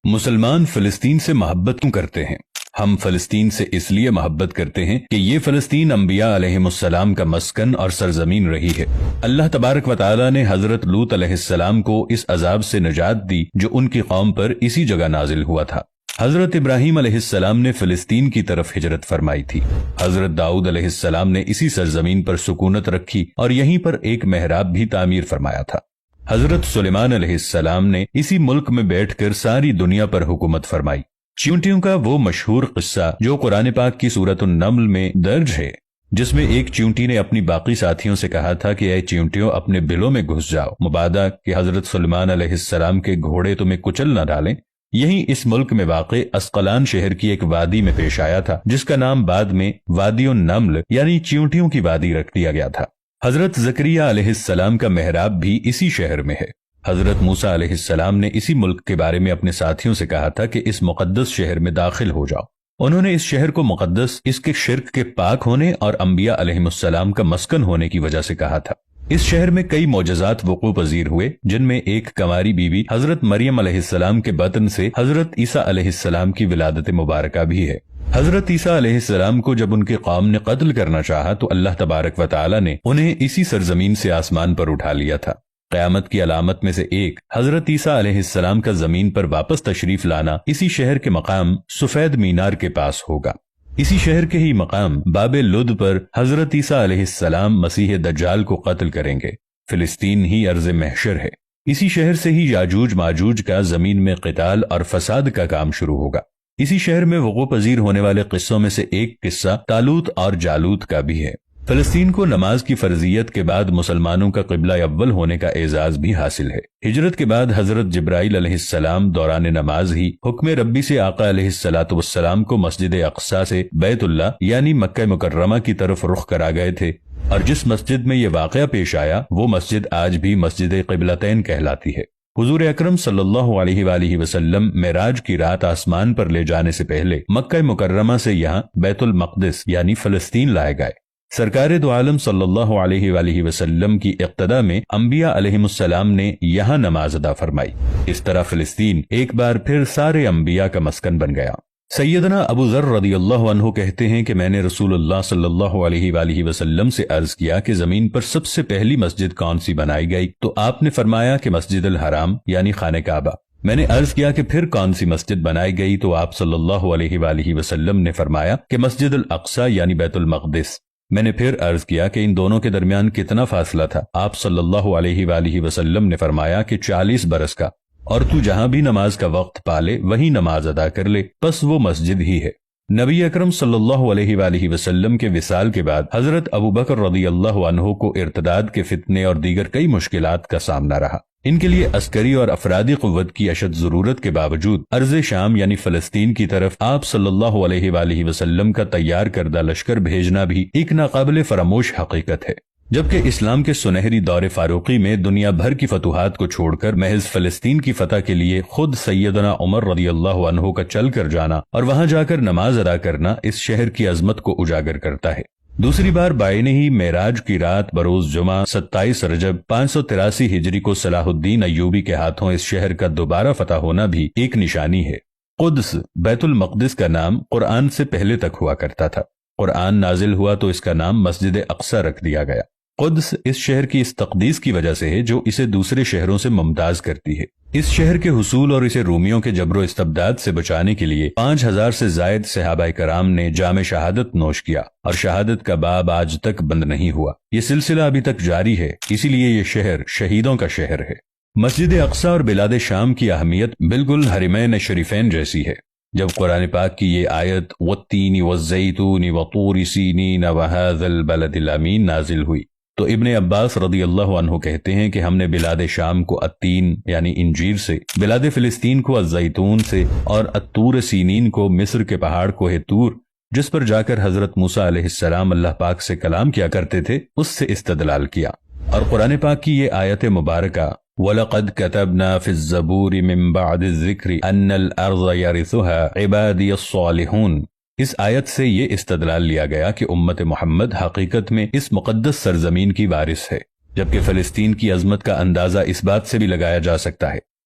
مسلمان فلسطین سے محبت کیوں کرتے ہیں؟ ہم فلسطین سے اس لیے محبت کرتے ہیں کہ یہ فلسطین انبیاء علیہ السلام کا مسکن اور سرزمین رہی ہے۔ اللہ تبارک و تعالی نے حضرت لوط علیہ السلام کو اس عذاب سے نجات دی جو ان کی قوم پر اسی جگہ نازل ہوا تھا۔ حضرت ابراہیم علیہ السلام نے فلسطین کی طرف ہجرت فرمائی تھی۔ حضرت داؤد علیہ السلام نے اسی سرزمین پر سکونت رکھی اور یہیں پر ایک محراب بھی تعمیر فرمایا تھا۔ حضرت سلیمان علیہ السلام نے اسی ملک میں بیٹھ کر ساری دنیا پر حکومت فرمائی۔ چیونٹیوں کا وہ مشہور قصہ جو قرآن پاک کی سورۃ النمل میں درج ہے، جس میں ایک چیونٹی نے اپنی باقی ساتھیوں سے کہا تھا کہ اے چیونٹیوں اپنے بلوں میں گھس جاؤ، مبادا کہ حضرت سلیمان علیہ السلام کے گھوڑے تمہیں کچل نہ ڈالیں۔ یہی اس ملک میں واقع اسقلان شہر کی ایک وادی میں پیش آیا تھا، جس کا نام بعد میں وادی النمل یعنی چیونٹیوں کی وادی رکھ دیا گیا تھا۔ حضرت زکریہ علیہ السلام کا محراب بھی اسی شہر میں ہے۔ حضرت موسیٰ علیہ السلام نے اسی ملک کے بارے میں اپنے ساتھیوں سے کہا تھا کہ اس مقدس شہر میں داخل ہو جاؤ۔ انہوں نے اس شہر کو مقدس اس کے شرک کے پاک ہونے اور انبیاء علیہ السلام کا مسکن ہونے کی وجہ سے کہا تھا۔ اس شہر میں کئی معجزات وقوع پذیر ہوئے، جن میں ایک کنواری بیوی حضرت مریم علیہ السلام کے بطن سے حضرت عیسیٰ علیہ السلام کی ولادت مبارکہ بھی ہے۔ حضرت عیسیٰ علیہ السلام کو جب ان کے قوم نے قتل کرنا چاہا تو اللہ تبارک و تعالی نے انہیں اسی سرزمین سے آسمان پر اٹھا لیا تھا۔ قیامت کی علامت میں سے ایک حضرت عیسیٰ علیہ السلام کا زمین پر واپس تشریف لانا اسی شہر کے مقام سفید مینار کے پاس ہوگا۔ اسی شہر کے ہی مقام باب لد پر حضرت عیسیٰ علیہ السلام مسیح دجال کو قتل کریں گے۔ فلسطین ہی ارض محشر ہے۔ اسی شہر سے ہی یاجوج ماجوج کا زمین میں قتال اور فساد کا کام شروع ہوگا۔ اسی شہر میں وقوع پذیر ہونے والے قصوں میں سے ایک قصہ طالوت اور جالوت کا بھی ہے۔ فلسطین کو نماز کی فرضیت کے بعد مسلمانوں کا قبلہ اول ہونے کا اعزاز بھی حاصل ہے۔ ہجرت کے بعد حضرت جبرائیل علیہ السلام دوران نماز ہی حکم ربی سے آقا علیہ السلام کو مسجد اقصی سے بیت اللہ یعنی مکہ مکرمہ کی طرف رخ کرا گئے تھے، اور جس مسجد میں یہ واقعہ پیش آیا وہ مسجد آج بھی مسجد قبلتین کہلاتی ہے۔ حضور اکرم صلی اللہ علیہ وآلہ وسلم معراج کی رات آسمان پر لے جانے سے پہلے مکہ مکرمہ سے یہاں بیت المقدس یعنی فلسطین لائے گئے۔ سرکار دو عالم صلی اللہ علیہ وآلہ وسلم کی اقتداء میں انبیاء علیہ السلام نے یہاں نماز ادا فرمائی۔ اس طرح فلسطین ایک بار پھر سارے انبیاء کا مسکن بن گیا۔ سیدنا ابو ذر رضی اللہ عنہ کہتے ہیں کہ میں نے رسول اللہ صلی اللہ علیہ وآلہ وسلم سے عرض کیا کہ زمین پر سب سے پہلی مسجد کون سی بنائی گئی؟ تو آپ نے فرمایا کہ مسجد الحرام یعنی خانہ کعبہ۔ میں نے عرض کیا کہ پھر کون سی مسجد بنائی گئی؟ تو آپ صلی اللہ علیہ وآلہ وسلم نے فرمایا کہ مسجد الاقصی یعنی بیت المقدس۔ میں نے پھر عرض کیا کہ ان دونوں کے درمیان کتنا فاصلہ تھا؟ آپ صلی اللہ علیہ وآلہ وسلم نے فرمایا کہ 40 برس کا، اور تو جہاں بھی نماز کا وقت پالے وہیں نماز ادا کر لے، بس وہ مسجد ہی ہے۔ نبی اکرم صلی اللہ علیہ وآلہ وسلم کے وصال کے بعد حضرت ابو بکر رضی اللہ عنہ کو ارتداد کے فتنے اور دیگر کئی مشکلات کا سامنا رہا۔ ان کے لیے عسکری اور افرادی قوت کی اشد ضرورت کے باوجود ارض شام یعنی فلسطین کی طرف آپ صلی اللہ علیہ وآلہ وسلم کا تیار کردہ لشکر بھیجنا بھی ایک ناقابل فراموش حقیقت ہے۔ جبکہ اسلام کے سنہری دور فاروقی میں دنیا بھر کی فتوحات کو چھوڑ کر محض فلسطین کی فتح کے لیے خود سیدنا عمر رضی اللہ عنہ کا چل کر جانا اور وہاں جا کر نماز ادا کرنا اس شہر کی عظمت کو اجاگر کرتا ہے۔ دوسری بار بائنے ہی معراج کی رات بروز جمعہ 27 رجب 583 ہجری کو صلاح الدین ایوبی کے ہاتھوں اس شہر کا دوبارہ فتح ہونا بھی ایک نشانی ہے۔ قدس بیت المقدس کا نام قرآن سے پہلے تک ہوا کرتا تھا۔ قرآن نازل ہوا تو اس کا نام مسجد اقصی رکھ دیا گیا۔ قدس اس شہر کی اس تقدیس کی وجہ سے ہے جو اسے دوسرے شہروں سے ممتاز کرتی ہے۔ اس شہر کے حصول اور اسے رومیوں کے جبر و استبداد سے بچانے کے لیے 5000 سے زائد صحابہ کرام نے جام شہادت نوش کیا، اور شہادت کا باب آج تک بند نہیں ہوا۔ یہ سلسلہ ابھی تک جاری ہے، اسی لیے یہ شہر شہیدوں کا شہر ہے۔ مسجد اقصی اور بلاد شام کی اہمیت بالکل حرمین شریفین جیسی ہے۔ جب قرآن پاک کی یہ آیت والتین والزیتون وطور سینین وہذا البلد الامین نازل ہوئی تو ابن عباس رضی اللہ عنہ کہتے ہیں کہ ہم نے بلاد شام کو التین یعنی انجیر سے، بلاد فلسطین کو الزیتون سے، اور الطور سینین کو مصر کے پہاڑ کوہ طور جس پر جا کر حضرت موسیٰ علیہ السلام اللہ پاک سے کلام کیا کرتے تھے اس سے استدلال کیا۔ اور قرآن پاک کی یہ آیت مبارکہ وَلَقَدْ كَتَبْنَا فِي الزَّبُورِ مِن بَعْدِ الذِّكْرِ أَنَّ الْأَرْضَ يَرِثُهَا عِبَادِيَ الصَّالِحُونَ، اس آیت سے یہ استدلال لیا گیا کہ امت محمد حقیقت میں اس مقدس سرزمین کی وارث ہے، جبکہ فلسطین کی عظمت کا اندازہ اس بات سے بھی لگایا جا سکتا ہے